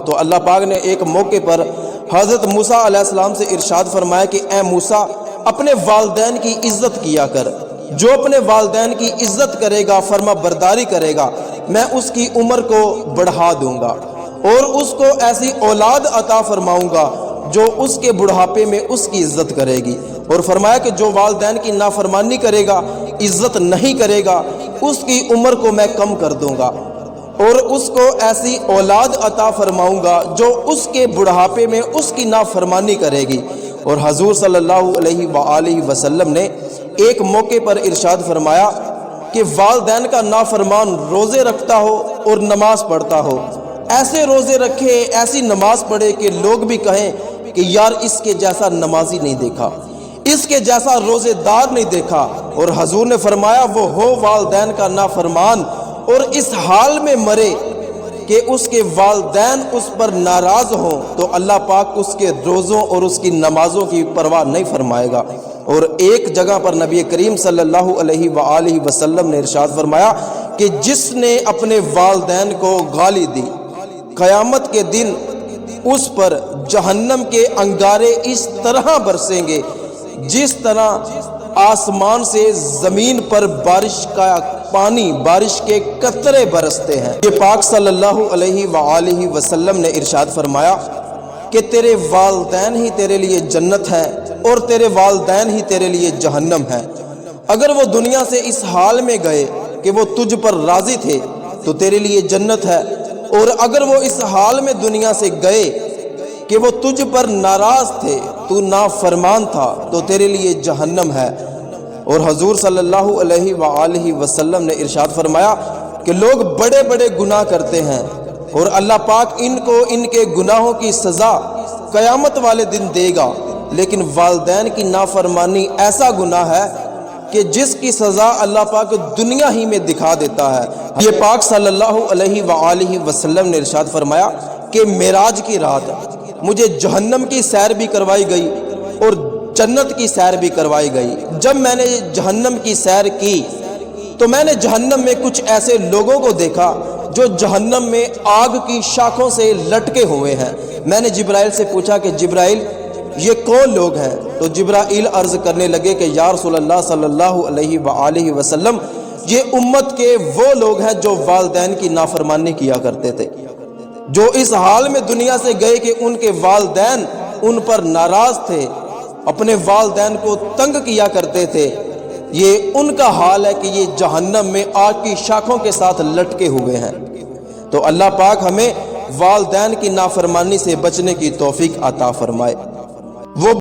تو اللہ پاک نے ایک موقع پر حضرت موسیٰ علیہ السلام سے ارشاد فرمایا کہ اے موسیٰ اپنے والدین کی عزت کیا کر، جو اپنے والدین کی عزت کرے گا، فرما برداری کرے گا، میں اس کی عمر کو بڑھا دوں گا اور اس کو ایسی اولاد عطا فرماؤں گا جو اس کے بڑھاپے میں اس کی عزت کرے گی۔ اور فرمایا کہ جو والدین کی نافرمانی کرے گا، عزت نہیں کرے گا، اس کی عمر کو میں کم کر دوں گا اور اس کو ایسی اولاد عطا فرماؤں گا جو اس کے بڑھاپے میں اس کی نافرمانی کرے گی۔ اور حضور صلی اللہ علیہ وآلہ وسلم نے ایک موقع پر ارشاد فرمایا کہ والدین کا نافرمان روزے رکھتا ہو اور نماز پڑھتا ہو، ایسے روزے رکھے، ایسی نماز پڑھے کہ لوگ بھی کہیں کہ یار اس کے جیسا نمازی نہیں دیکھا، اس کے جیسا روزے دار نہیں دیکھا۔ اور حضور نے فرمایا وہ ہو والدین کا نافرمان اور اس حال میں مرے کہ اس کے والدین اس پر ناراض ہوں، تو اللہ پاک اس کے روزوں اور اس کی نمازوں کی پرواہ نہیں فرمائے گا۔ اور ایک جگہ پر نبی کریم صلی اللہ علیہ وآلہ وسلم نے ارشاد فرمایا کہ جس نے اپنے والدین کو گالی دی، قیامت کے دن اس پر جہنم کے انگارے اس طرح برسیں گے جس طرح آسمان سے زمین پر بارش کا پانی، بارش کے قطرے برستے ہیں۔ یہ پاک صلی اللہ علیہ وآلہ وسلم نے ارشاد فرمایا کہ تیرے والدین ہی تیرے لیے جنت ہے اور تیرے والدین ہی تیرے لیے جہنم ہے۔ اگر وہ دنیا سے اس حال میں گئے کہ وہ تجھ پر راضی تھے تو تیرے لیے جنت ہے، اور اگر وہ اس حال میں دنیا سے گئے کہ وہ تجھ پر ناراض تھے، تو نافرمان تھا، تو تیرے لیے جہنم ہے۔ اور حضور صلی اللہ علیہ وآلہ وسلم نے ارشاد فرمایا کہ لوگ بڑے بڑے گناہ کرتے ہیں اور اللہ پاک ان کو ان کے گناہوں کی سزا قیامت والے دن دے گا، لیکن والدین کی نافرمانی ایسا گناہ ہے کہ جس کی سزا اللہ پاک دنیا ہی میں دکھا دیتا ہے۔ یہ پاک صلی اللہ علیہ وآلہ وسلم نے ارشاد فرمایا کہ معراج کی رات مجھے جہنم کی سیر بھی کروائی گئی اور جنت کی سیر بھی کروائی گئی۔ جب میں نے جہنم کی سیر کی تو میں نے جہنم میں کچھ ایسے لوگوں کو دیکھا جو جہنم میں آگ کی شاخوں سے لٹکے ہوئے ہیں۔ میں نے جبرائیل سے پوچھا کہ جبرائیل یہ کون لوگ ہیں؟ تو جبرائیل عرض کرنے لگے کہ یا رسول اللہ صلی اللہ علیہ وآلہ وسلم یہ امت کے وہ لوگ ہیں جو والدین کی نافرمانی کیا کرتے تھے، جو اس حال میں دنیا سے گئے کہ ان کے والدین ان پر ناراض تھے، اپنے والدین کو تنگ کیا کرتے تھے۔ یہ ان کا حال ہے کہ یہ جہنم میں آگ کی شاخوں کے ساتھ لٹکے ہوئے ہیں۔ تو اللہ پاک ہمیں والدین کی نافرمانی سے بچنے کی توفیق عطا فرمائے۔